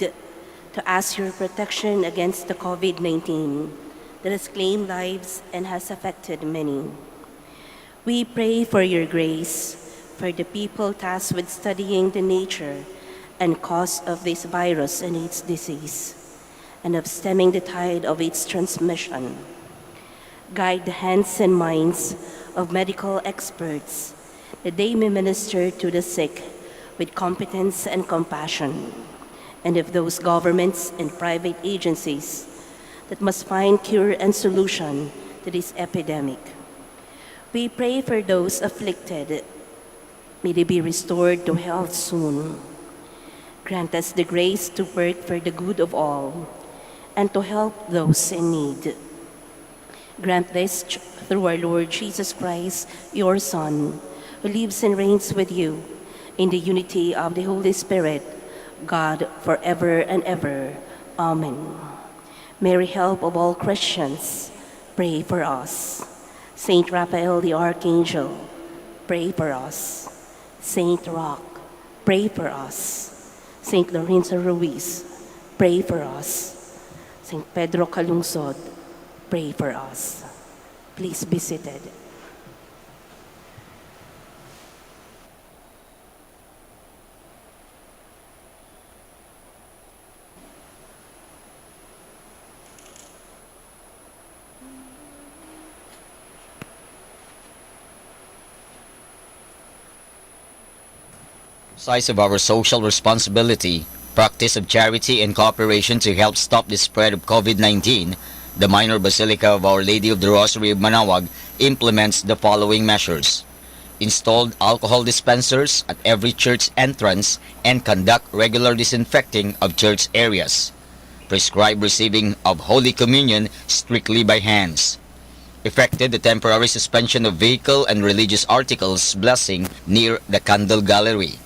Manaoag to ask your protection against the COVID-19 that has claimed lives and has affected many. We pray for your grace for the people tasked with studying the nature and cause of this virus and its disease, and of stemming the tide of its transmission. Guide the hands and minds of medical experts that they may minister to the sick with competence and compassion, and of those governments and private agencies that must find cure and solution to this epidemic. We pray for those afflicted. May they be restored to health soon. Grant us the grace to work for the good of all and to help those in need. Grant this through our Lord Jesus Christ, your Son, who lives and reigns with you in the unity of the Holy Spirit, God, forever and ever. Amen. Mary, help of all Christians, pray for us. Saint Raphael the Archangel, pray for us. Saint Roch, pray for us. Saint Lorenzo Ruiz, pray for us. Saint Pedro Calungsod, pray for us. Please be seated. Size of our social responsibility, practice of charity and cooperation to help stop the spread of COVID-19, the Minor Basilica of Our Lady of the Rosary of Manaoag implements the following measures. Installed alcohol dispensers at every church entrance and conduct regular disinfecting of church areas. Prescribe receiving of Holy Communion strictly by hands. Effected the temporary suspension of vehicle and religious articles blessing near the Candle Gallery.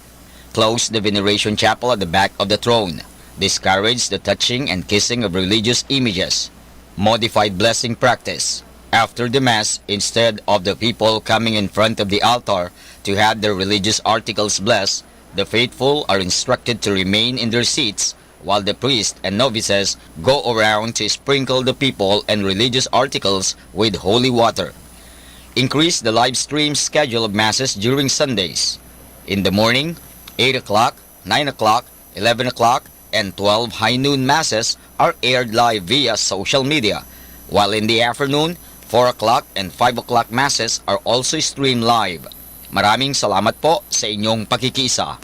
Close the Veneration Chapel at the back of the throne. Discourage the touching and kissing of religious images. Modified blessing practice. After the Mass, instead of the people coming in front of the altar to have their religious articles blessed, the faithful are instructed to remain in their seats while the priest and novices go around to sprinkle the people and religious articles with holy water. Increase the live stream schedule of Masses during Sundays. In the morning, 8 o'clock, 9 o'clock, 11 o'clock, and 12 high noon Masses are aired live via social media, while in the afternoon, 4 o'clock and 5 o'clock Masses are also streamed live. Maraming salamat po sa inyong pakikiisa.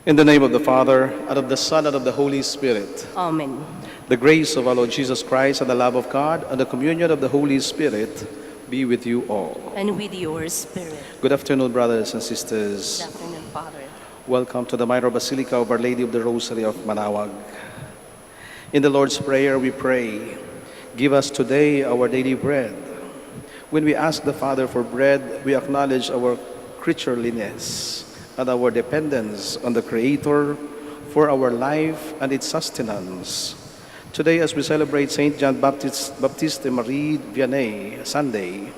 In the name of the Father, and of the Son, and of the Holy Spirit. Amen. The grace of our Lord Jesus Christ, and the love of God, and the communion of the Holy Spirit be with you all. And with your spirit. Good afternoon, brothers and sisters. Good afternoon, Father. Welcome to the Minor Basilica of Our Lady of the Rosary of Manaoag. In the Lord's Prayer, we pray, "Give us today our daily bread." When we ask the Father for bread, we acknowledge our creatureliness and our dependence on the Creator for our life and its sustenance. Today, as we celebrate Saint John Baptiste Marie Vianney Sunday,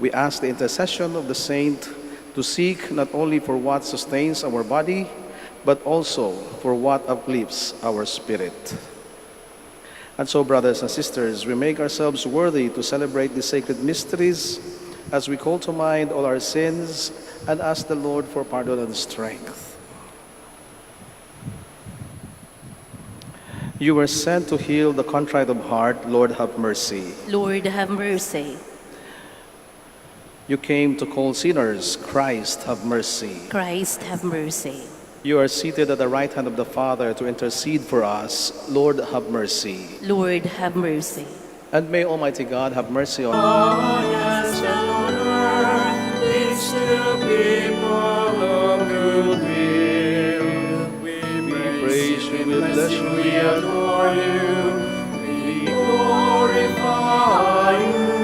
we ask the intercession of the saint to seek not only for what sustains our body, but also for what uplifts our spirit. And so, brothers and sisters, we make ourselves worthy to celebrate the sacred mysteries as we call to mind all our sins and ask the Lord for pardon and strength. You were sent to heal the contrite of heart. Lord, have mercy. Lord, have mercy. You came to call sinners. Christ, have mercy. Christ, have mercy. You are seated at the right hand of the Father to intercede for us. Lord, have mercy. Lord, have mercy. And may Almighty God have mercy on Yes, and on earth, teach the people of good will. We praise you, we bless you, we adore you, we glorify you.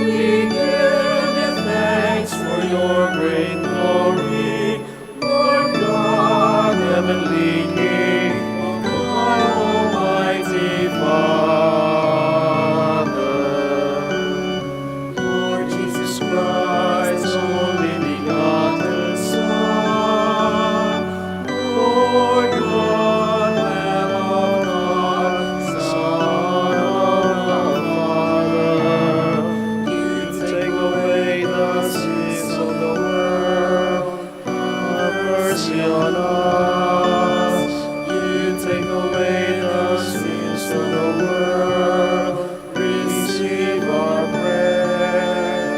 We give you thanks for your great glory, Lord God, heavenly King, God, Almighty Father. Lord Jesus Christ, only begotten Son, Lord God, Lamb of God, Son of the Father, you take away the sins of the world, have mercy on us. You take away the sins of the world, receive our prayer.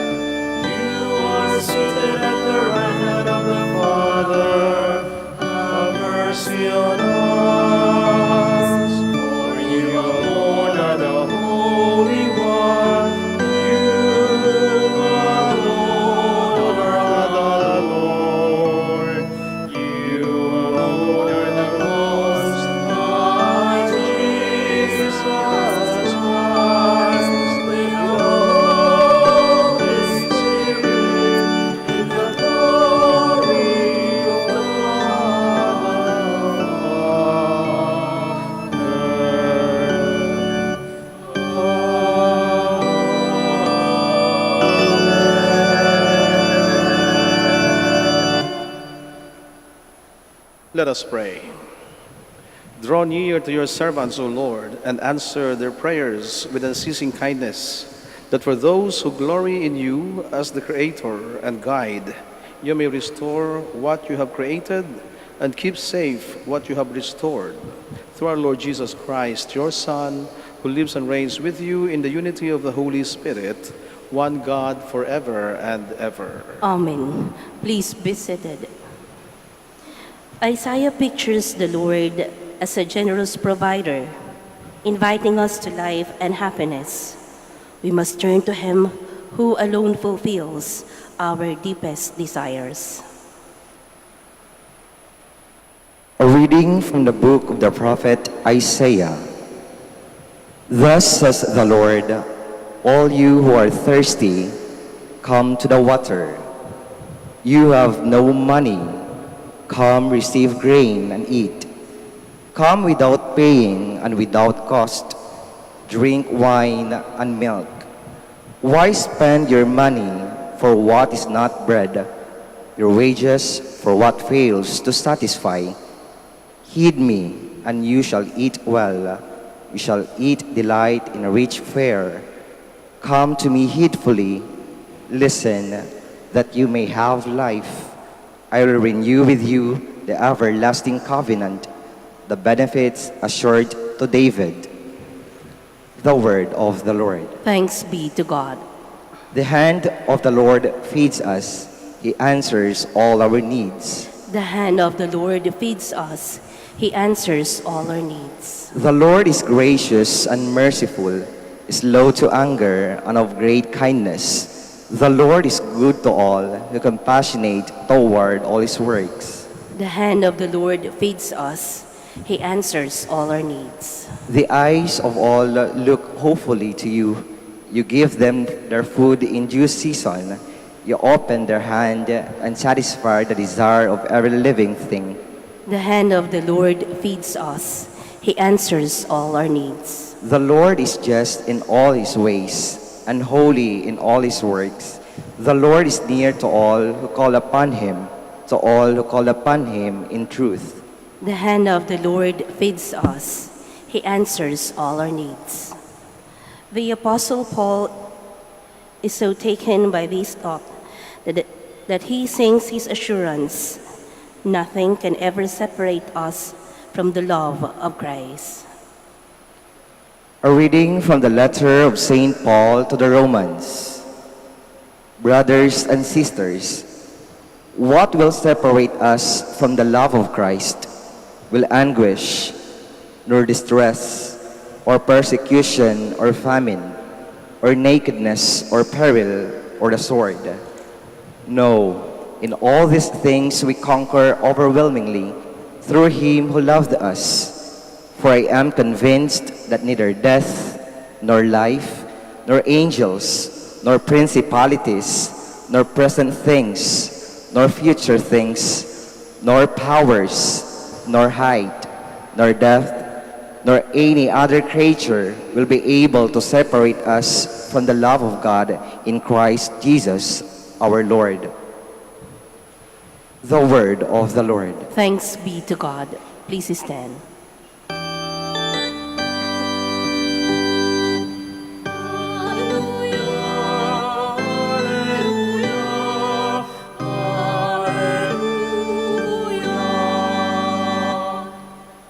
You are seated at the right hand of the Father, have mercy on us. For you alone are the Holy One, you alone are the Lord, you alone are the Most High, Jesus Christ, with the Holy Spirit, in the glory of the Let us pray. Draw near to your servants, O Lord, and answer their prayers with unceasing kindness, that for those who glory in you as the Creator and Guide, you may restore what you have created and keep safe what you have restored. Through our Lord Jesus Christ, your Son, who lives and reigns with you in the unity of the Holy Spirit, one God forever and ever. Amen. Please be seated. Isaiah pictures the Lord as a generous provider, inviting us to life and happiness. We must turn to Him who alone fulfills our deepest desires. A reading from the book of the prophet Isaiah. Thus says the Lord, all you who are thirsty, come to the water. You have no money, come receive grain and eat. Come without paying and without cost, drink wine and milk. Why spend your money for what is not bread, your wages for what fails to satisfy? Heed me, and you shall eat well. You shall eat delight in a rich fare. Come to me heedfully, listen, that you may have life. I will renew with you the everlasting covenant, the benefits assured to David. The word of the Lord. Thanks be to God. The hand of the Lord feeds us. He answers all our needs. The hand of the Lord feeds us. He answers all our needs. The Lord is gracious and merciful, slow to anger, and of great kindness. The Lord is good to all, who compassionate toward all his works. The hand of the Lord feeds us. He answers all our needs. The eyes of all look hopefully to you. You give them their food in due season. You open their hand and satisfy the desire of every living thing. The hand of the Lord feeds us. He answers all our needs. The Lord is just in all his ways and holy in all his works. The Lord is near to all who call upon him, to all who call upon him in truth. The hand of the Lord feeds us. He answers all our needs. The Apostle Paul is so taken by this thought that he sings his assurance, nothing can ever separate us from the love of Christ. A reading from the letter of St. Paul to the Romans. Brothers and sisters, what will separate us from the love of Christ? Will anguish, nor distress, or persecution, or famine, or nakedness, or peril, or the sword? No, in all these things we conquer overwhelmingly through him who loved us. For I am convinced that neither death, nor life, nor angels, nor principalities, nor present things, nor future things, nor powers, nor height, nor depth, nor any other creature will be able to separate us from the love of God in Christ Jesus our Lord. The word of the Lord. Thanks be to God. Please stand.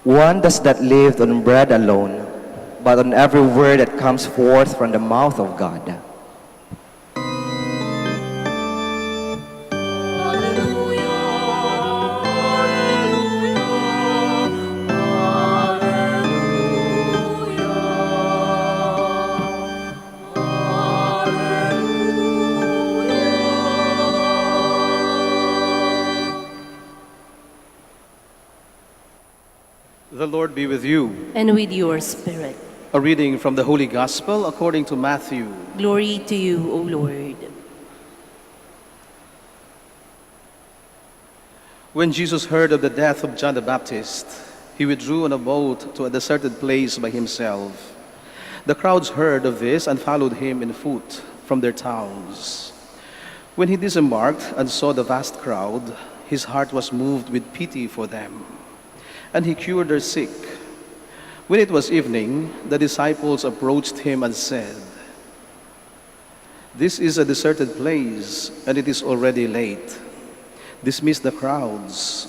One does not live on bread alone, but on every word that comes forth from the mouth of God. The Lord be with you. And with your spirit. A reading from the Holy Gospel according to Matthew. Glory to you, O Lord. When Jesus heard of the death of John the Baptist, he withdrew on a boat to a deserted place by himself. The crowds heard of this and followed him on foot from their towns. When he disembarked and saw the vast crowd, his heart was moved with pity for them, and he cured their sick. When it was evening, the disciples approached him and said, "This is a deserted place, and it is already late. Dismiss the crowds,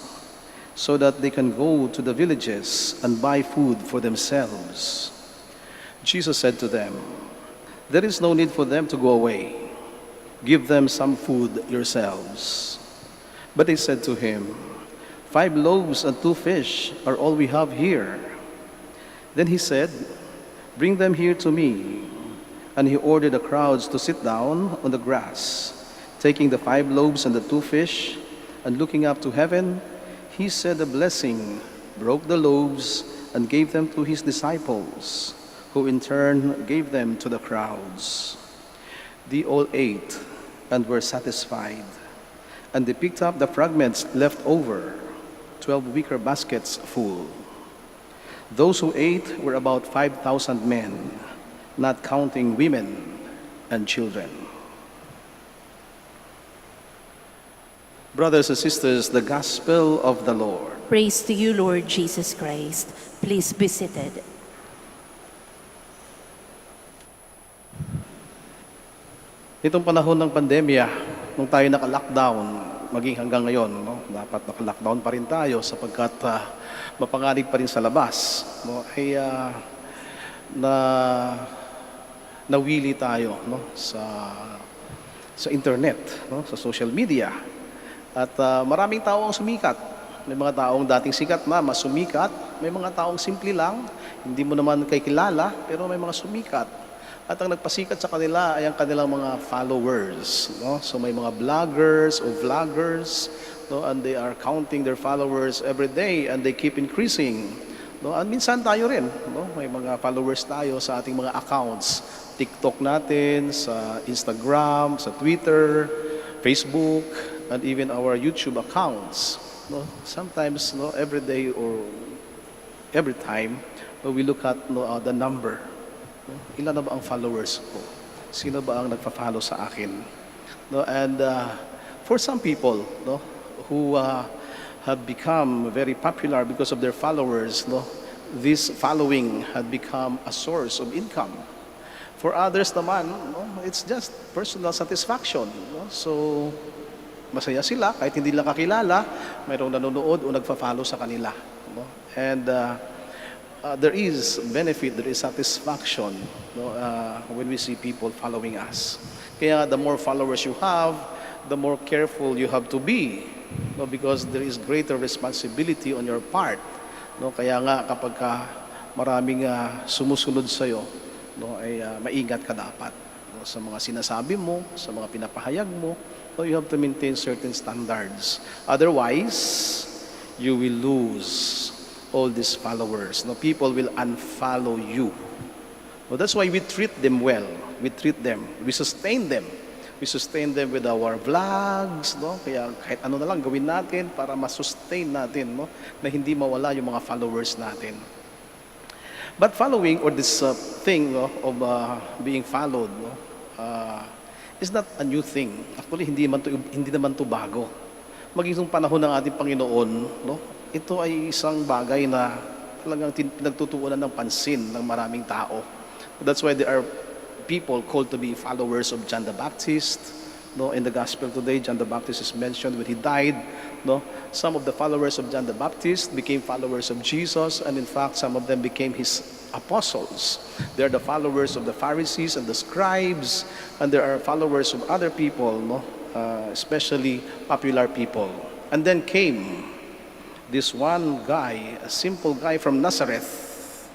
so that they can go to the villages and buy food for themselves." Jesus said to them, "There is no need for them to go away. Give them some food yourselves." But they said to him, 5 loaves and 2 fish are all we have here." Then he said, "Bring them here to me." And he ordered the crowds to sit down on the grass. Taking the 5 loaves and the 2 fish, and looking up to heaven, he said a blessing, broke the loaves, and gave them to his disciples, who in turn gave them to the crowds. They all ate and were satisfied, and they picked up the fragments left over, 12 wicker baskets full. Those who ate were about 5,000 men, not counting women and children. Brothers and sisters, the Gospel of the Lord. Praise to you, Lord Jesus Christ. Please be seated. Nitong panahon ng pandemya, nung tayo naka-lockdown, maging hanggang ngayon, no, dapat naka-lockdown pa rin tayo sapagkat mapanganib pa rin sa labas. No, ay nawili tayo, no, sa internet, no, sa social media. At maraming tao ang sumikat. May mga taong dating sikat na, mas sumikat. May mga taong simple lang, hindi mo naman kay kilala, pero may mga sumikat. At ang nagpasikat sa kanila ay ang kanilang mga followers. No? So may mga bloggers o vloggers, no? And they are counting their followers every day and they keep increasing. No? At minsan tayo rin, no? May mga followers tayo sa ating mga accounts. TikTok natin, sa Instagram, sa Twitter, Facebook, and even our YouTube accounts. No? Sometimes, no, every day or every time, no, we look at the number. No? Ilan na ba ang followers ko? Sino ba ang nagpa-follow sa akin? No? And for some people, no, who have become very popular because of their followers, no, this following had become a source of income. For others naman, no, it's just personal satisfaction. No? So, masaya sila kahit hindi lang kakilala, mayroong nanonood o nagfa-follow sa kanila. No? And there is benefit, there is satisfaction, no, when we see people following us. Kaya the more followers you have, the more careful you have to be, no, because there is greater responsibility on your part. No? Kaya nga kapag maraming sumusunod sa iyo, no, ay maingat ka dapat, no, sa mga sinasabi mo, sa mga pinapahayag mo. No, you have to maintain certain standards. Otherwise, you will lose all these followers. No, people will unfollow you. No, that's why we treat them well. We treat them. We sustain them. We sustain them with our vlogs. No? Kaya kahit ano na lang gawin natin para masustain natin, no, na hindi mawala yung mga followers natin. But following, or this thing, no, of being followed, no, is not a new thing. Actually, hindi naman to bago. Maging itong panahon ng ating Panginoon, no, ito ay isang bagay na talagang pinagtutuunan ng pansin ng maraming tao. That's why there are people called to be followers of John the Baptist. No, in the gospel today, John the Baptist is mentioned when he died. No, some of the followers of John the Baptist became followers of Jesus, and in fact, some of them became his apostles. They are the followers of the Pharisees and the scribes, and there are followers of other people, no, especially popular people. And then came this one guy, a simple guy from Nazareth,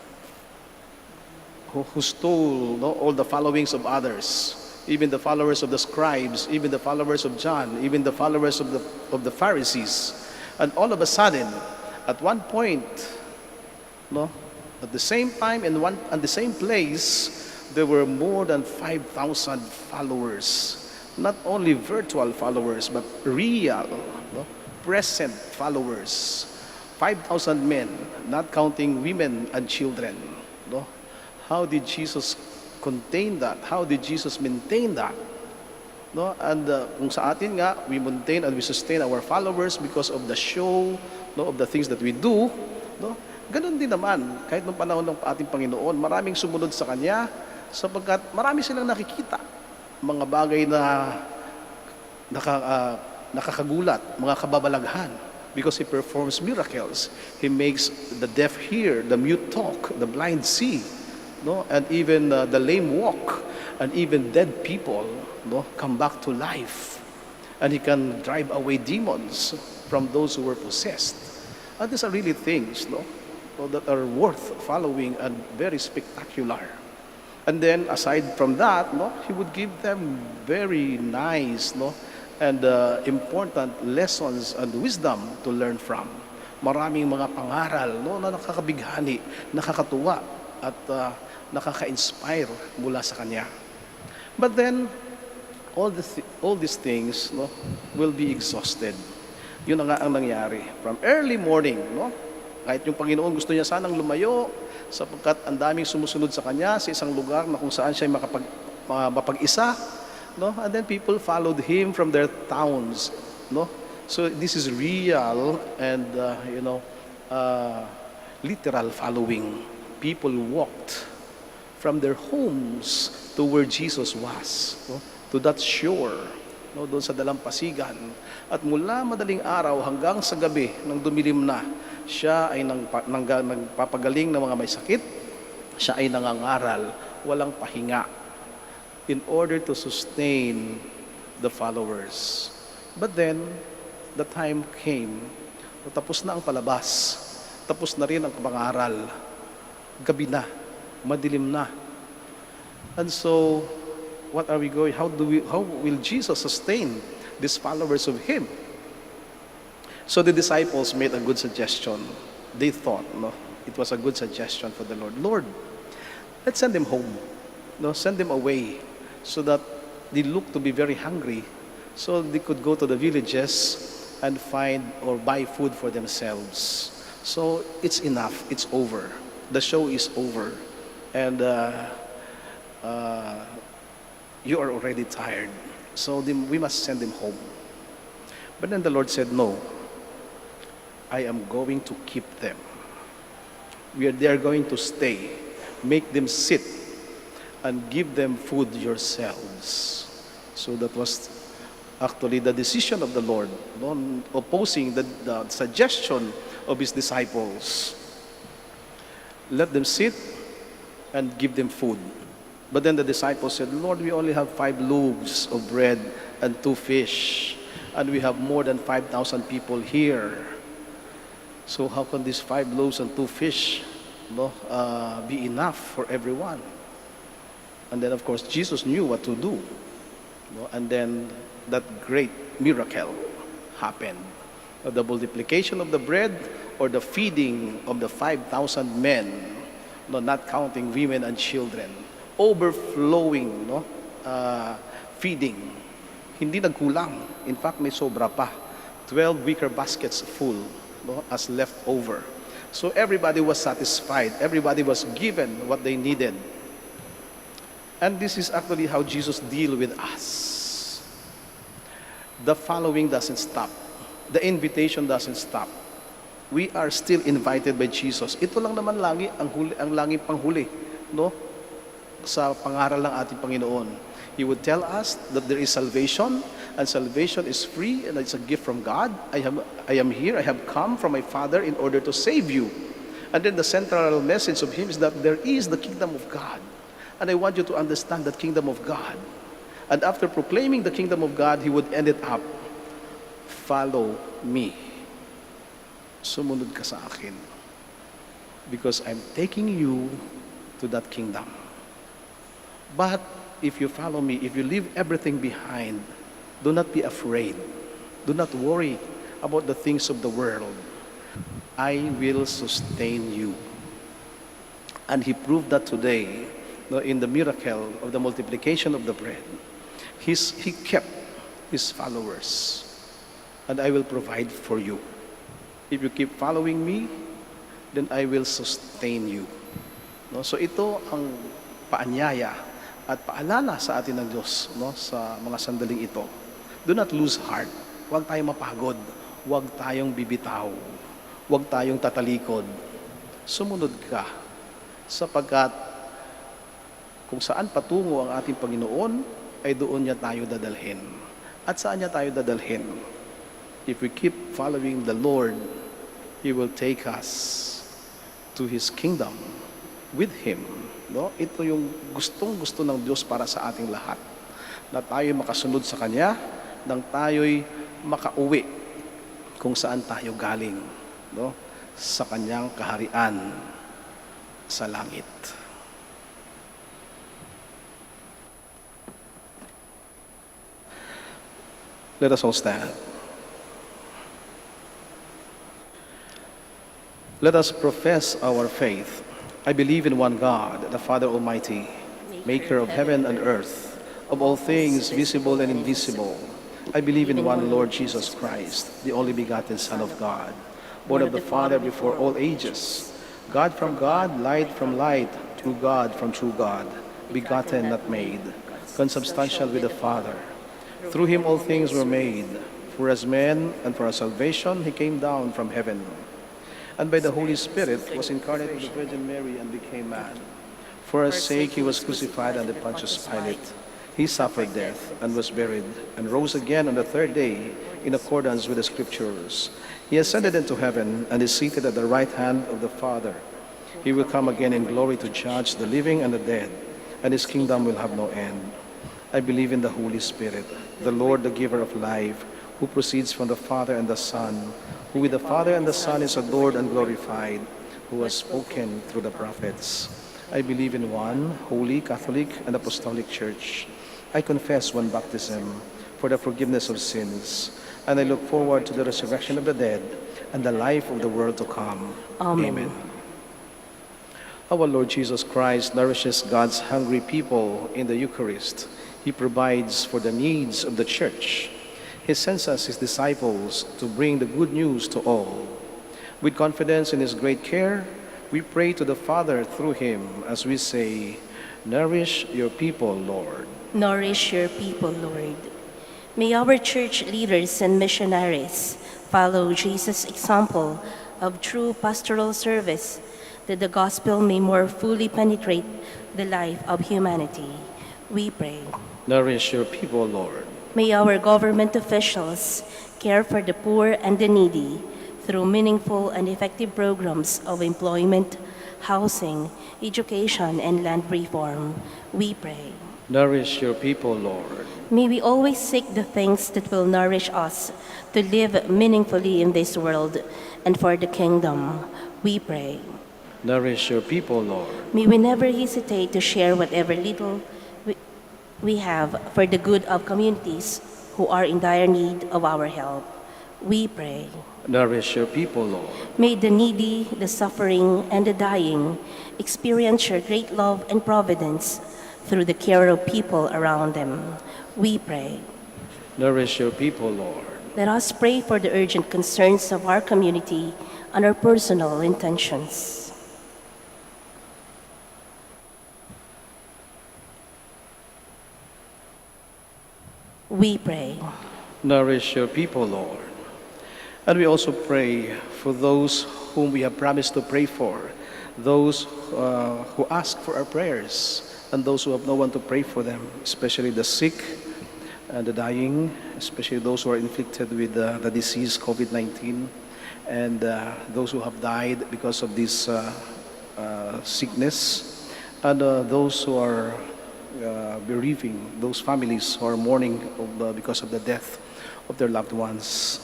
who stole, no, all the followings of others. Even the followers of the scribes, even the followers of John, even the followers of the Pharisees. And all of a sudden, at one point, no, at the same time and the same place, there were more than 5,000 followers. Not only virtual followers, but real, no, present followers. 5,000 men, not counting women and children. No? How did Jesus contain that? How did Jesus maintain that? No? And kung sa atin nga, we maintain and we sustain our followers because of the show, no, of the things that we do. No? Ganun din naman, kahit nung panahon ng ating Panginoon, maraming sumunod sa Kanya sapagkat marami silang nakikita. Mga bagay na nakakagulat, mga kababalaghan. Because He performs miracles. He makes the deaf hear, the mute talk, the blind see. No, and even the lame walk, and even dead people, no, come back to life, and He can drive away demons from those who were possessed. And these are really things, no, that are worth following and very spectacular. And then aside from that, no, He would give them very nice, no, and important lessons and wisdom to learn from. Maraming mga pangaral, no, na nakakabighani, nakakatuwa, at nakaka-inspire mula sa Kanya. But then, all these things, no, will be exhausted. Yun na nga ang nangyari. From early morning, no, kahit yung Panginoon gusto niya sanang lumayo, sapagkat ang daming sumusunod sa Kanya sa isang lugar na kung saan siya mapag-isa, no, and then people followed Him from their towns. No? So this is real and, literal following. People walked from their homes to where Jesus was, no? To that shore, no? Doon sa dalampasigan. At mula madaling araw hanggang sa gabi, nang dumilim na, siya ay nagpapagaling ng mga may sakit, siya ay nangangaral, walang pahinga, in order to sustain the followers. But then, the time came, tapos na ang palabas, tapos na rin ang pangaral, gabi na, madilim na. And so, what are we going, how will Jesus sustain these followers of Him? So the disciples made a good suggestion. They thought, no, it was a good suggestion for the Lord. Lord, let's send them home. No, send them away so that they look to be very hungry, so they could go to the villages and find or buy food for themselves. So it's enough. It's over. The show is over. And you are already tired. So we must send them home. But then the Lord said, no, I am going to keep them. They are going to stay. Make them sit and give them food yourselves. So that was actually the decision of the Lord, opposing the suggestion of His disciples. Let them sit and give them food. But then the disciples said, Lord, we only have 5 loaves of bread and 2 fish, and we have more than 5,000 people here. So how can these 5 loaves and 2 fish be enough for everyone? And then, of course, Jesus knew what to do. And then that great miracle happened. The multiplication of the bread or the feeding of the 5,000 men, not counting women and children. Overflowing, feeding. Hindi nagkulang. In fact, may sobra pa. 12 wicker baskets full as leftover. So everybody was satisfied. Everybody was given what they needed. And this is actually how Jesus deals with us. The following doesn't stop. The invitation doesn't stop. We are still invited by Jesus. Ito lang naman ang langit panghuli, sa pangaral ng ating Panginoon. He would tell us that there is salvation, and salvation is free, and it's a gift from God. I am here, I have come from my Father in order to save you. And then the central message of Him is that there is the kingdom of God. And I want you to understand that kingdom of God. And after proclaiming the kingdom of God, He would end it up, follow me. Sumunod ka sa akin. Because I'm taking you to that kingdom. But if you follow me, if you leave everything behind, do not be afraid. Do not worry about the things of the world. I will sustain you. And He proved that today, in the miracle of the multiplication of the bread. He kept His followers. And I will provide for you. If you keep following me, then I will sustain you. So ito ang paanyaya at paalala sa atin ng Diyos, sa mga sandaling ito. Do not lose heart. Huwag tayong mapagod. Huwag tayong bibitaw. Huwag tayong tatalikod. Sumunod ka. Sapagkat kung saan patungo ang ating Panginoon, ay doon niya tayo dadalhin. At saan niya tayo dadalhin? If we keep following the Lord, He will take us to His kingdom with Him. Ito yung gustong-gusto ng Diyos para sa ating lahat. Na tayo makasunod sa Kanya, nang tayo'y makauwi kung saan tayo galing. Sa Kanyang kaharian sa langit. Let us all stand. Let us profess our faith. I believe in one God, the Father Almighty, maker of heaven and earth, of all things visible and invisible. I believe in one Lord Jesus Christ, the only begotten Son of God, born of the Father before all ages, God from God, light from light, true God from true God, begotten, not made, consubstantial with the Father. Through Him all things were made. For as man and for our salvation He came down from heaven, and by the Holy Spirit was incarnate of the Virgin Mary and became man. For our sake He was crucified under Pontius Pilate. He suffered death and was buried and rose again on the 3rd day in accordance with the Scriptures. He ascended into heaven and is seated at the right hand of the Father. He will come again in glory to judge the living and the dead, and His kingdom will have no end. I believe in the Holy Spirit, the Lord, the giver of life, who proceeds from the Father and the Son, who with the Father and the Son is adored and glorified, who has spoken through the prophets. I believe in one holy, Catholic, and Apostolic Church. I confess one baptism for the forgiveness of sins, and I look forward to the resurrection of the dead and the life of the world to come. Amen. Our Lord Jesus Christ nourishes God's hungry people in the Eucharist. He provides for the needs of the Church. He sends us, His disciples, to bring the good news to all. With confidence in His great care, we pray to the Father through Him as we say, "Nourish your people, Lord." Nourish your people, Lord. May our church leaders and missionaries follow Jesus' example of true pastoral service, that the gospel may more fully penetrate the life of humanity. We pray. Nourish your people, Lord. May our government officials care for the poor and the needy through meaningful and effective programs of employment, housing, education, and land reform. We pray. Nourish your people, Lord. May we always seek the things that will nourish us to live meaningfully in this world and for the kingdom. We pray. Nourish your people, Lord. May we never hesitate to share whatever little we have for the good of communities who are in dire need of our help. We pray. Nourish your people, Lord. May the needy, the suffering, and the dying experience your great love and providence through the care of people around them. We pray. Nourish your people, Lord. Let us pray for the urgent concerns of our community and our personal intentions. We pray. Nourish your people, Lord. And we also pray for those whom we have promised to pray for, those who ask for our prayers, and those who have no one to pray for them, especially the sick and the dying, especially those who are inflicted with the disease COVID-19, and those who have died because of this sickness, and those who are bereaving, those families who are mourning because of the death of their loved ones,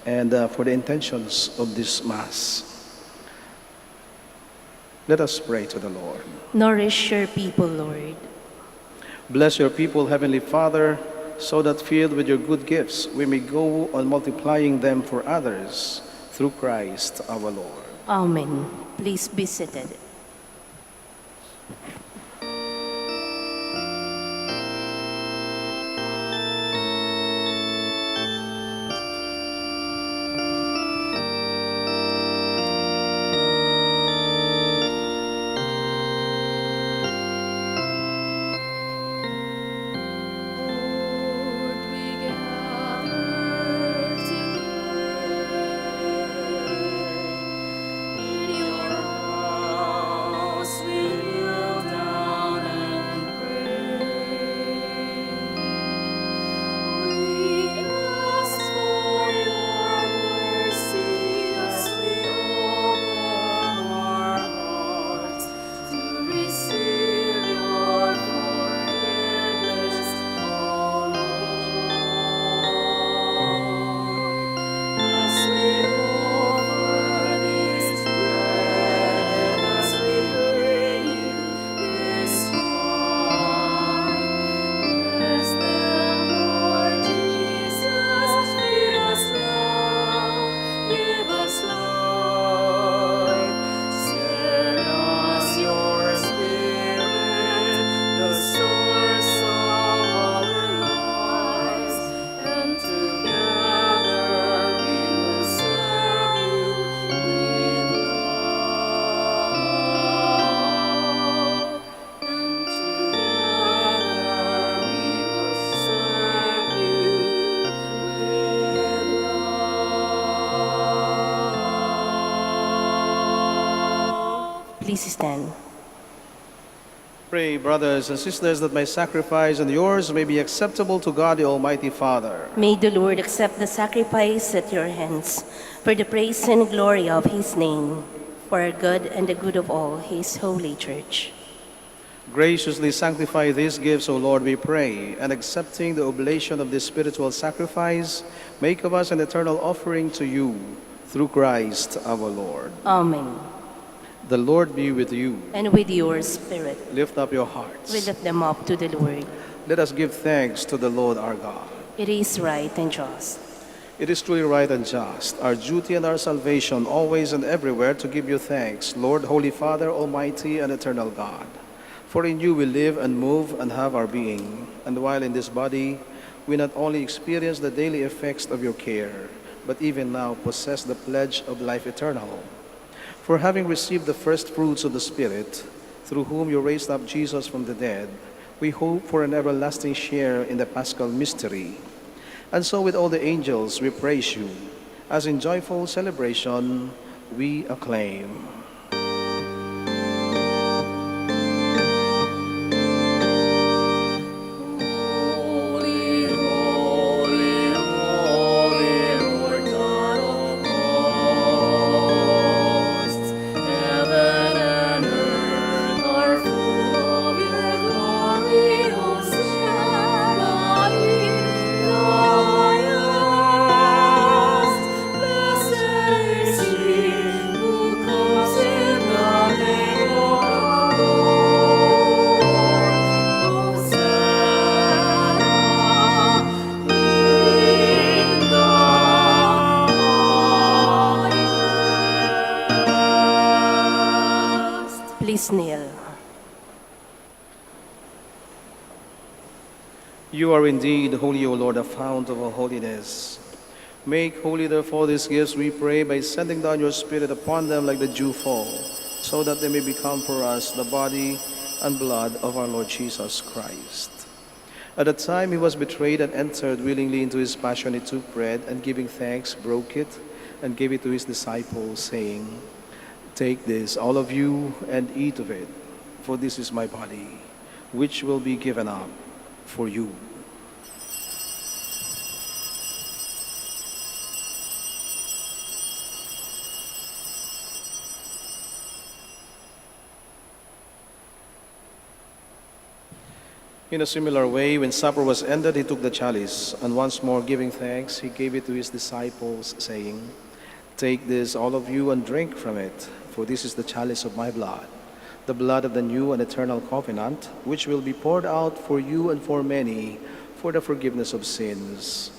and for the intentions of this Mass. Let us pray to the Lord. Nourish your people, Lord. Bless your people, Heavenly Father, so that filled with your good gifts, we may go on multiplying them for others through Christ our Lord. Amen. Please be seated. Lord, we gather together in your house. We kneel down and pray. We ask for your mercy as we open our hearts to receive your forgiveness, O Lord. As we offer this bread, as we bring you this wine, bless them, Lord Jesus. Feed us now, give us life. Send us your Spirit, the source of our lives, and together we will serve you with love. And together we will serve you with love. Please stand. Pray, brothers and sisters, that my sacrifice and yours may be acceptable to God the Almighty Father. May the Lord accept the sacrifice at your hands for the praise and glory of his name, for our good and the good of all his holy church. Graciously sanctify these gifts, O Lord, we pray, and accepting the oblation of this spiritual sacrifice, make of us an eternal offering to you through Christ our Lord. Amen. The Lord be with you. And with your spirit, Lift up your hearts. we lift them up to the Lord. Let us give thanks to the Lord our God. It is right and just. It is truly right and just, our duty and our salvation, always and everywhere, to give you thanks, Lord, Holy Father, Almighty and Eternal God. For in you we live and move and have our being. And while in this body, we not only experience the daily effects of your care, but even now possess the pledge of life eternal. For having received the first fruits of the Spirit, through whom you raised up Jesus from the dead, we hope for an everlasting share in the Paschal mystery. And so with all the angels we praise you, as in joyful celebration we acclaim. Holy, holy, holy, Lord God of hosts. Heaven and earth are full of your glory, Hosanna in the highest. Blessed is he who comes in the name of the Lord. Hosanna in the highest. Please kneel. You are indeed holy, O Lord, the fount of all holiness. Make holy, therefore, these gifts, we pray, by sending down your Spirit upon them like the dew fall, so that they may become for us the body and blood of our Lord Jesus Christ. At the time he was betrayed and entered willingly into his passion, he took bread and, giving thanks, broke it and gave it to his disciples, saying, "Take this, all of you, and eat of it, for this is my body, which will be given up for you." In a similar way, when supper was ended, he took the chalice, and once more giving thanks, he gave it to his disciples, saying, "Take this, all of you, and drink from it, for this is the chalice of my blood, the blood of the new and eternal covenant, which will be poured out for you and for many for the forgiveness of sins.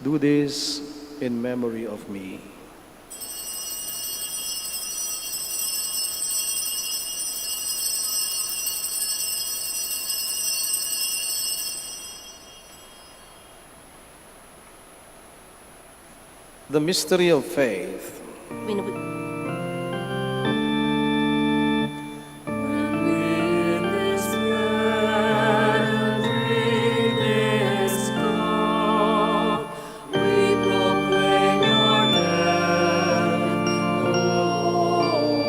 Do this in memory of me." The mystery of faith. When we- When we eat this bread and drink this cup, we proclaim your death,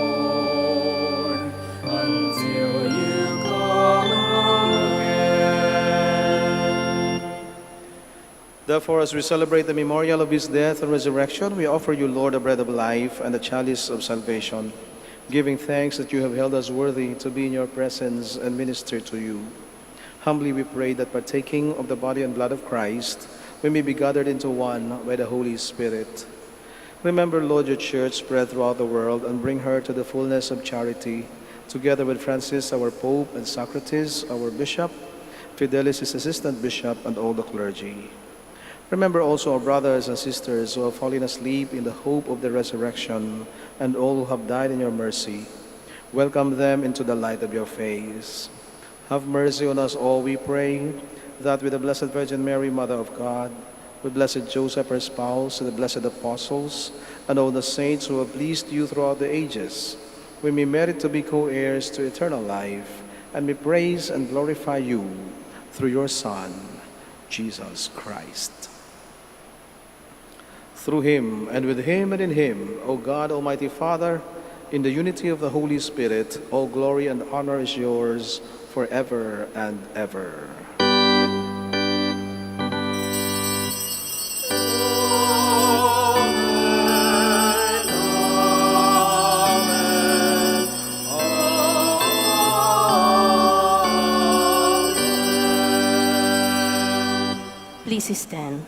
Lord, until you come again. Therefore, as we celebrate the memorial of his death and resurrection, we offer you, Lord, the bread of life and the chalice of salvation, giving thanks that you have held us worthy to be in your presence and minister to you. Humbly we pray that, partaking of the body and blood of Christ, we may be gathered into one by the Holy Spirit. Remember, Lord, your church spread throughout the world, and bring her to the fullness of charity, together with Francis, our Pope, and Socrates, our Bishop, Fidelis, his assistant bishop, and all the clergy. Remember also our brothers and sisters who have fallen asleep in the hope of the resurrection, and all who have died in your mercy. Welcome them into the light of your face. Have mercy on us all, we pray, that with the Blessed Virgin Mary, Mother of God, with Blessed Joseph, her spouse, and the blessed apostles, and all the saints who have pleased you throughout the ages, we may merit to be co-heirs to eternal life, and may praise and glorify you through your Son, Jesus Christ. Through him, and with him, and in him, O God, Almighty Father, in the unity of the Holy Spirit, all glory and honor is yours forever and ever. Amen. Amen. Please stand.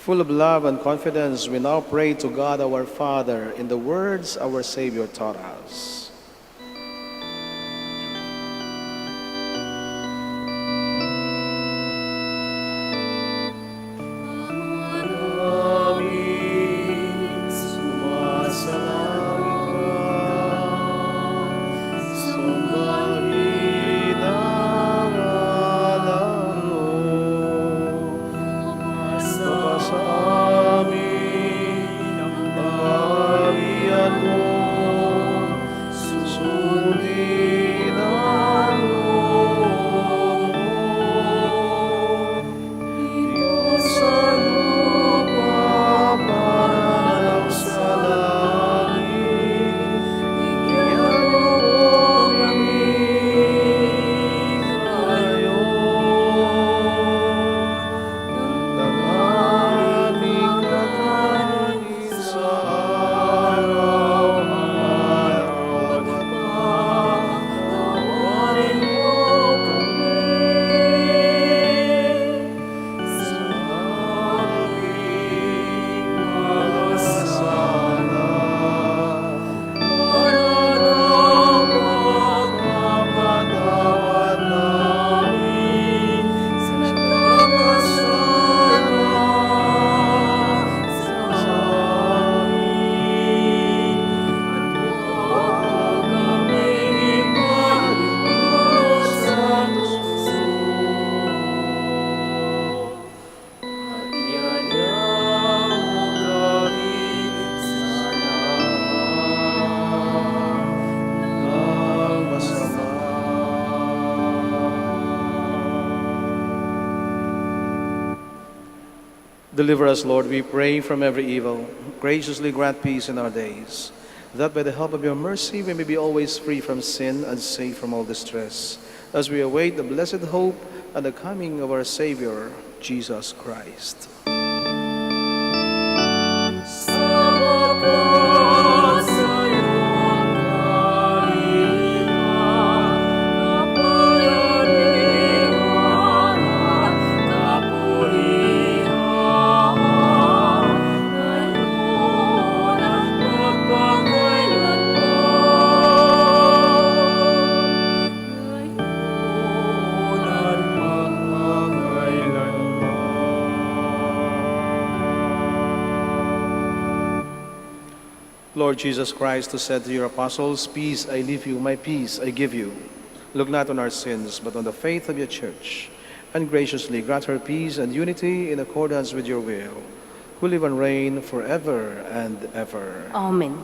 Full of love and confidence, we now pray to God our Father in the words our Savior taught us. Amin. Sumasalangit ka, sumbahin ang ngalan mo. Mapasa amin ang kaharian mo, susundin ang loob mo. Diyos sa lupa, parang sa langit, bigyan mo kami ngayon ng aming kakanin sa araw-araw at patawarin mo kami sa aming mga sala para mapatawad namin sa nagkakasala sa amin at huwag kami ipalibot sa tukso at ianyang kami sa lahat ng masama. Deliver us, Lord, we pray, from every evil. Graciously grant peace in our days, that by the help of your mercy we may be always free from sin and safe from all distress, as we await the blessed hope and the coming of our Savior, Jesus Christ. Sabagat sa iyong kaharian, kapangyarihan at kapulihan, ngayon at magpakailanman. Ngayon at magpakailanman. Lord Jesus Christ, who said to your apostles, "Peace I leave you, my peace I give you," look not on our sins, but on the faith of your church, and graciously grant her peace and unity in accordance with your will, who live and reign forever and ever. Amen.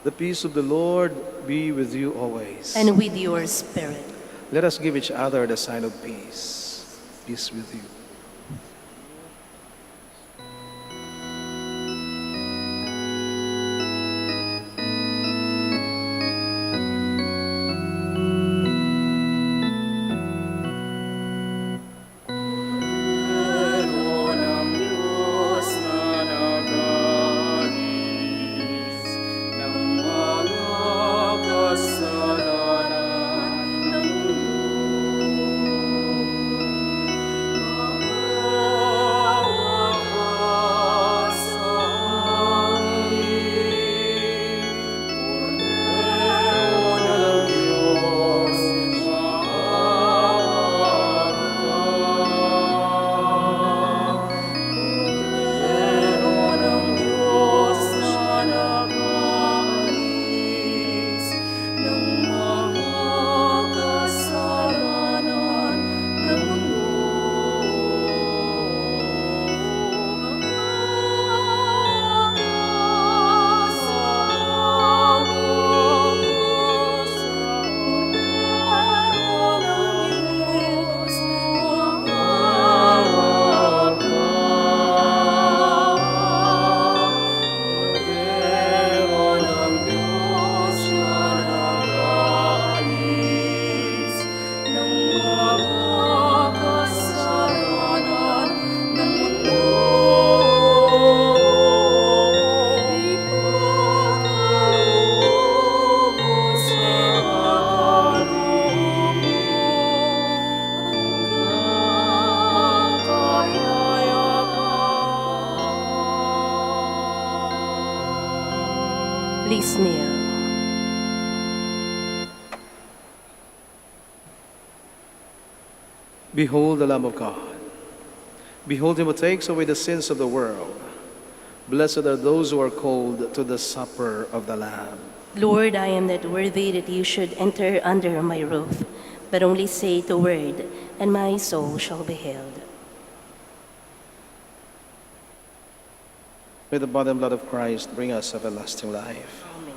The peace of the Lord be with you always. And with your spirit. Let us give each other the sign of peace. Peace with you. Pero ng Diyos na nagalis ng mga kasalanan ng mundo, Please kneel. Behold the Lamb of God. Behold him who takes away the sins of the world. Blessed are those who are called to the supper of the Lamb. Lord, I am not worthy that you should enter under my roof, but only say the word, and my soul shall be healed. May the body and blood of Christ bring us everlasting life. Amen.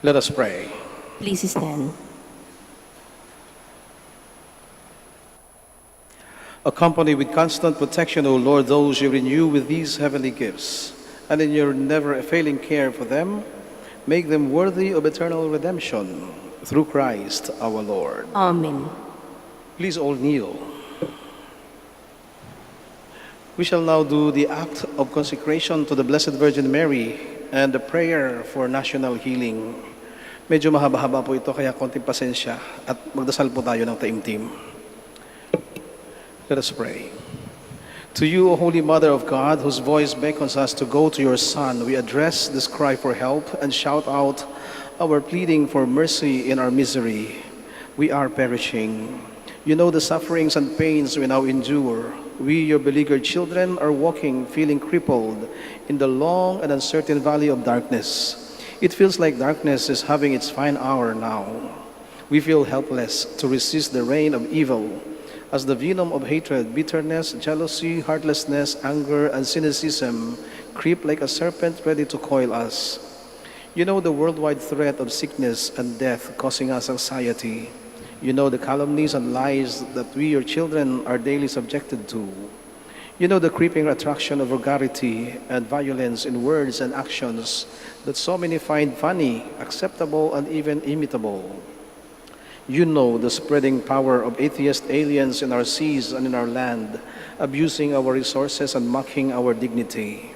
Let us pray. Please stand. Accompany with constant protection, O Lord, those you renew with these heavenly gifts, and in your never-failing care for them, make them worthy of eternal redemption through Christ our Lord. Amen. Please all kneel. We shall now do the act of consecration to the Blessed Virgin Mary and the prayer for national healing. Medyo mahaba-haba po ito, kaya konting pasensya at magdasal po tayo ng taimtim. Let us pray. To you, O Holy Mother of God, whose voice beckons us to go to your Son, we address this cry for help and shout out our pleading for mercy in our misery. We are perishing. You know the sufferings and pains we now endure. We, your beleaguered children, are walking, feeling crippled in the long and uncertain valley of darkness. It feels like darkness is having its fine hour now. We feel helpless to resist the reign of evil, as the venom of hatred, bitterness, jealousy, heartlessness, anger, and cynicism creep like a serpent ready to coil us. You know the worldwide threat of sickness and death causing us anxiety. You know the calumnies and lies that we, your children, are daily subjected to. You know the creeping attraction of vulgarity and violence in words and actions that so many find funny, acceptable, and even imitable. You know the spreading power of atheist aliens in our seas and in our land, abusing our resources and mocking our dignity.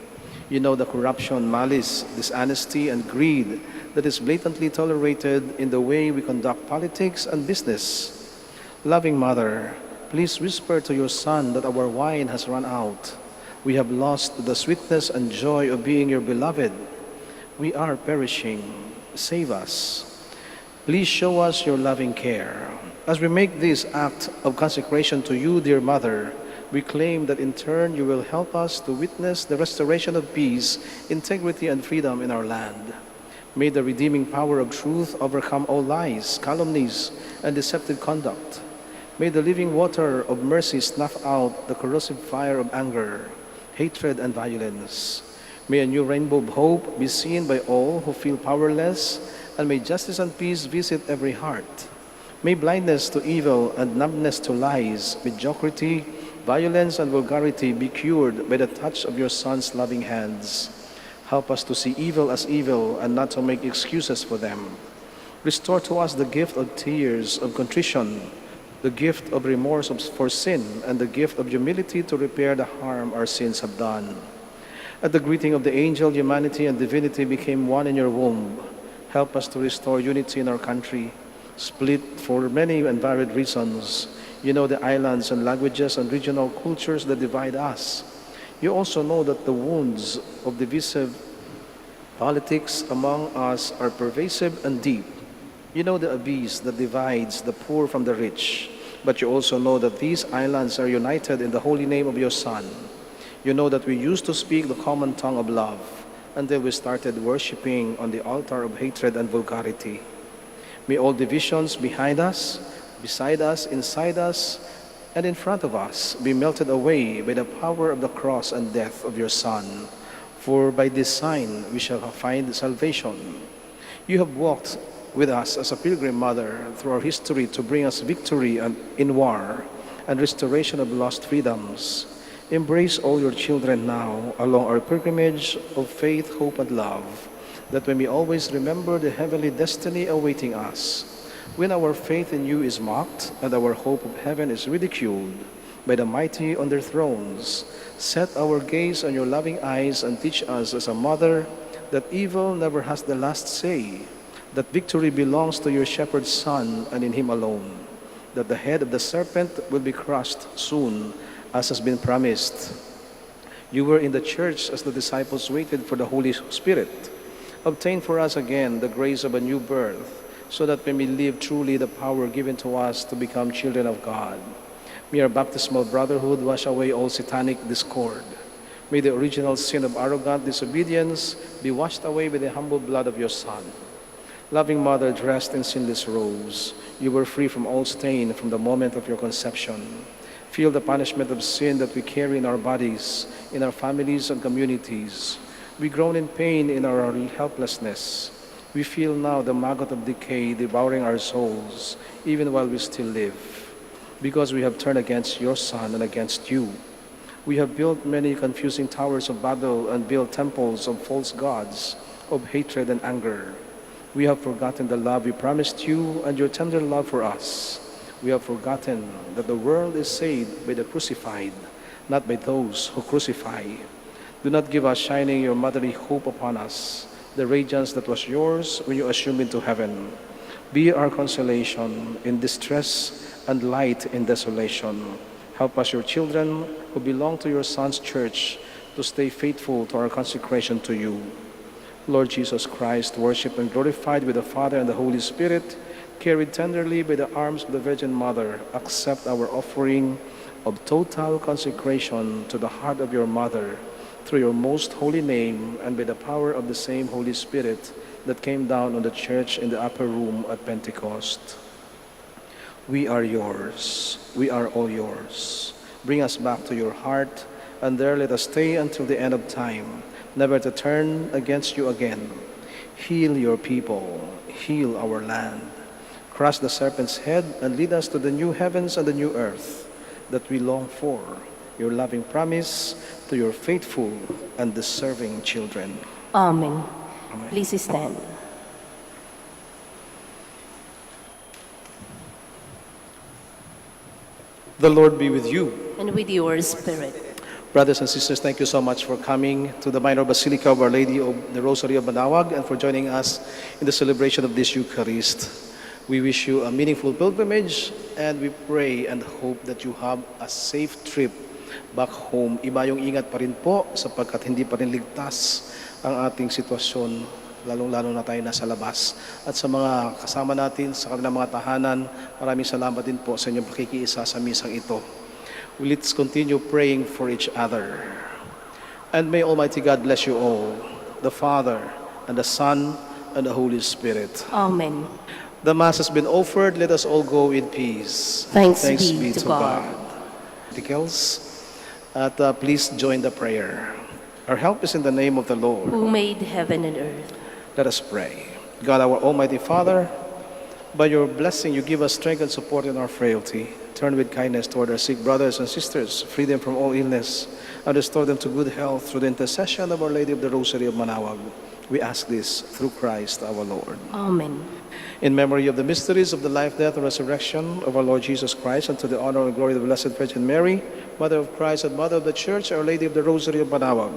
You know the corruption, malice, dishonesty, and greed that is blatantly tolerated in the way we conduct politics and business. Loving Mother, please whisper to your Son that our wine has run out. We have lost the sweetness and joy of being your beloved. We are perishing. Save us. Please show us your loving care. As we make this act of consecration to you, dear Mother, we claim that in turn you will help us to witness the restoration of peace, integrity, and freedom in our land. May the redeeming power of truth overcome all lies, calumnies, and deceptive conduct. May the living water of mercy snuff out the corrosive fire of anger, hatred, and violence. May a new rainbow of hope be seen by all who feel powerless, and may justice and peace visit every heart. May blindness to evil and numbness to lies, mediocrity, violence, and vulgarity be cured by the touch of your Son's loving hands. Help us to see evil as evil and not to make excuses for them. Restore to us the gift of tears of contrition, the gift of remorse for sin, and the gift of humility to repair the harm our sins have done. At the greeting of the angel, humanity and divinity became one in your womb. Help us to restore unity in our country, split for many and varied reasons. You know the islands and languages and regional cultures that divide us. You also know that the wounds of divisive politics among us are pervasive and deep. You know the abyss that divides the poor from the rich. But you also know that these islands are united in the holy name of your Son. You know that we used to speak the common tongue of love until we started worshiping on the altar of hatred and vulgarity. May all divisions behind us, beside us, inside us, and in front of us be melted away by the power of the cross and death of your Son. For by this sign we shall find salvation. You have walked with us as a pilgrim mother through our history to bring us victory in war and restoration of lost freedoms. Embrace all your children now along our pilgrimage of faith, hope, and love, that we may always remember the heavenly destiny awaiting us. When our faith in you is mocked and our hope of heaven is ridiculed by the mighty on their thrones, set our gaze on your loving eyes and teach us as a mother that evil never has the last say, that victory belongs to your shepherd Son and in him alone, that the head of the serpent will be crushed soon, as has been promised. You were in the church as the disciples waited for the Holy Spirit. Obtain for us again the grace of a new birth, so that we may live truly the power given to us to become children of God. May our baptismal brotherhood wash away all satanic discord. May the original sin of arrogant disobedience be washed away by the humble blood of your Son. Loving Mother, dressed in sinless robes, you were free from all stain from the moment of your conception. Feel the punishment of sin that we carry in our bodies, in our families and communities. We groan in pain in our helplessness. We feel now the maggot of decay devouring our souls, even while we still live, because we have turned against your Son and against you. We have built many confusing towers of Babel and built temples of false gods, of hatred and anger. We have forgotten the love we promised you and your tender love for us. We have forgotten that the world is saved by the crucified, not by those who crucify. Do not give us shining your motherly hope upon us, the radiance that was yours when you assumed into heaven. Be our consolation in distress and light in desolation. Help us, your children, who belong to your Son's church, to stay faithful to our consecration to you. Lord Jesus Christ, worshipped and glorified with the Father and the Holy Spirit, carried tenderly by the arms of the Virgin Mother, accept our offering of total consecration to the heart of your Mother, through your most holy name and by the power of the same Holy Spirit that came down on the church in the upper room at Pentecost. We are yours. We are all yours. Bring us back to your heart, and there let us stay until the end of time, never to turn against you again. Heal your people. Heal our land. Crush the serpent's head and lead us to the new heavens and the new earth that we long for, your loving promise to your faithful and deserving children. Amen. Amen. Please stand. The Lord be with you. And with your spirit. Brothers and sisters, thank you so much for coming to the Minor Basilica of Our Lady of the Rosary of Manaoag and for joining us in the celebration of this Eucharist. We wish you a meaningful pilgrimage, and we pray and hope that you have a safe trip back home. Iba yung ingat pa rin po sapagkat hindi pa rin ligtas ang ating sitwasyon, lalong-lalo na tayo nasa labas. At sa mga kasama natin sa kanilang mga tahanan, maraming salamat din po sa inyong pakikiisa sa misang ito. Let's continue praying for each other. And may Almighty God bless you all, the Father, and the Son, and the Holy Spirit. Amen. The Mass has been offered. Let us all go in peace. Thanks be to God. Articles. Please join the prayer. Our help is in the name of the Lord. Who made heaven and earth. Let us pray. God, our Almighty Father, by your blessing you give us strength and support in our frailty. Turn with kindness toward our sick brothers and sisters, free them from all illness, and restore them to good health through the intercession of Our Lady of the Rosary of Manaoag. We ask this through Christ our Lord. Amen. In memory of the mysteries of the life, death, and resurrection of our Lord Jesus Christ, and to the honor and glory of the Blessed Virgin Mary, Mother of Christ and Mother of the Church, Our Lady of the Rosary of Manaoag,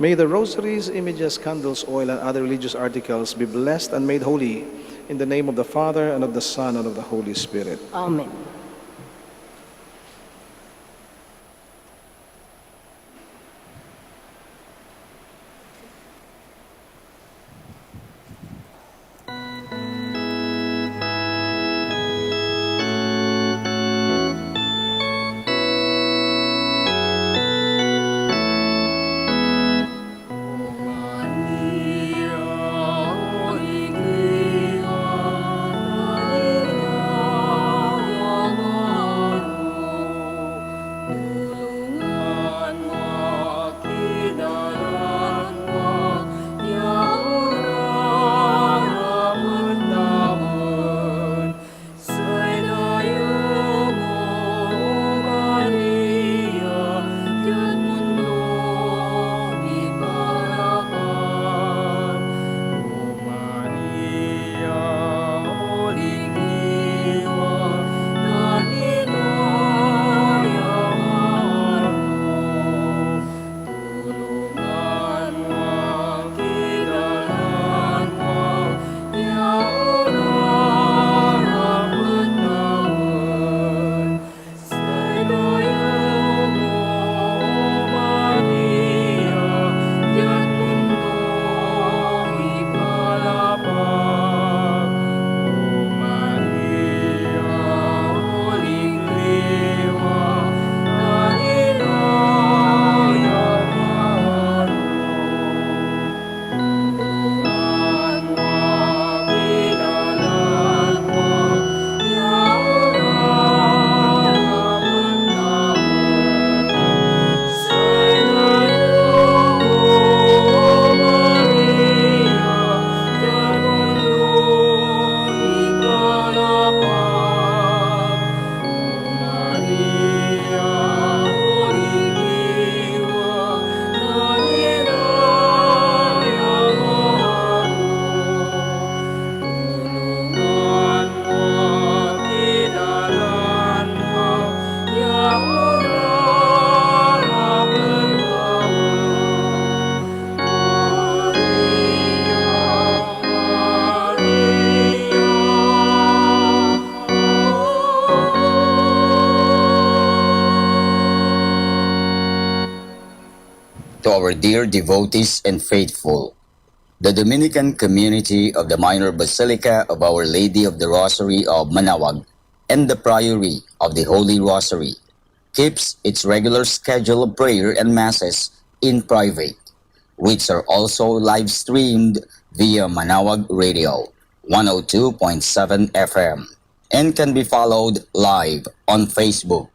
may the rosaries, images, candles, oil, and other religious articles be blessed and made holy in the name of the Father, and of the Son, and of the Holy Spirit. Amen. Maria, our dear devotees and faithful. The Dominican community of the Minor Basilica of Our Lady of the Rosary of Manaoag and the Priory of the Holy Rosary keeps its regular schedule of prayer and masses in private, which are also live streamed via Manaoag Radio 102.7 FM and can be followed live on Facebook.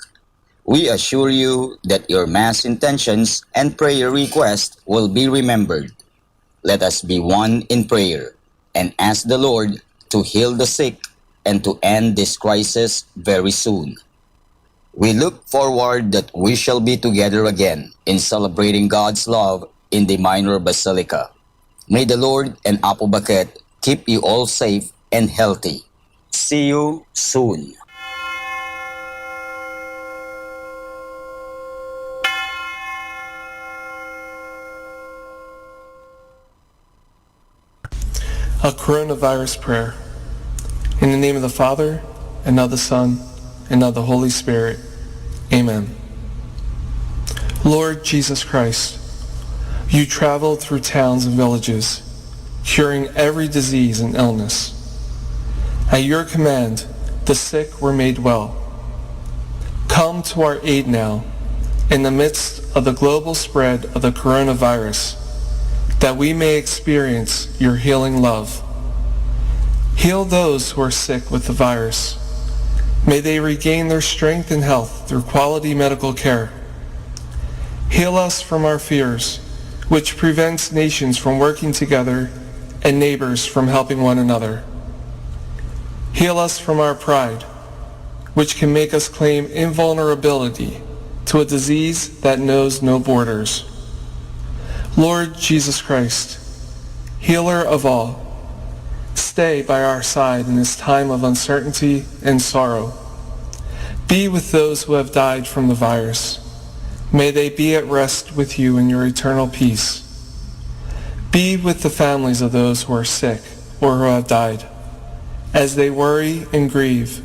We assure you that your mass intentions and prayer requests will be remembered. Let us be one in prayer and ask the Lord to heal the sick and to end this crisis very soon. We look forward that we shall be together again in celebrating God's love in the Minor Basilica. May the Lord and Apo Baket keep you all safe and healthy. See you soon. A coronavirus prayer. In the name of the Father, and of the Son, and of the Holy Spirit. Amen. Lord Jesus Christ, you traveled through towns and villages, curing every disease and illness. At your command, the sick were made well. Come to our aid now, in the midst of the global spread of the coronavirus, that we may experience your healing love. Heal those who are sick with the virus. May they regain their strength and health through quality medical care. Heal us from our fears, which prevents nations from working together and neighbors from helping one another. Heal us from our pride, which can make us claim invulnerability to a disease that knows no borders. Lord Jesus Christ, healer of all, stay by our side in this time of uncertainty and sorrow. Be with those who have died from the virus. May they be at rest with you in your eternal peace. Be with the families of those who are sick or who have died, as they worry and grieve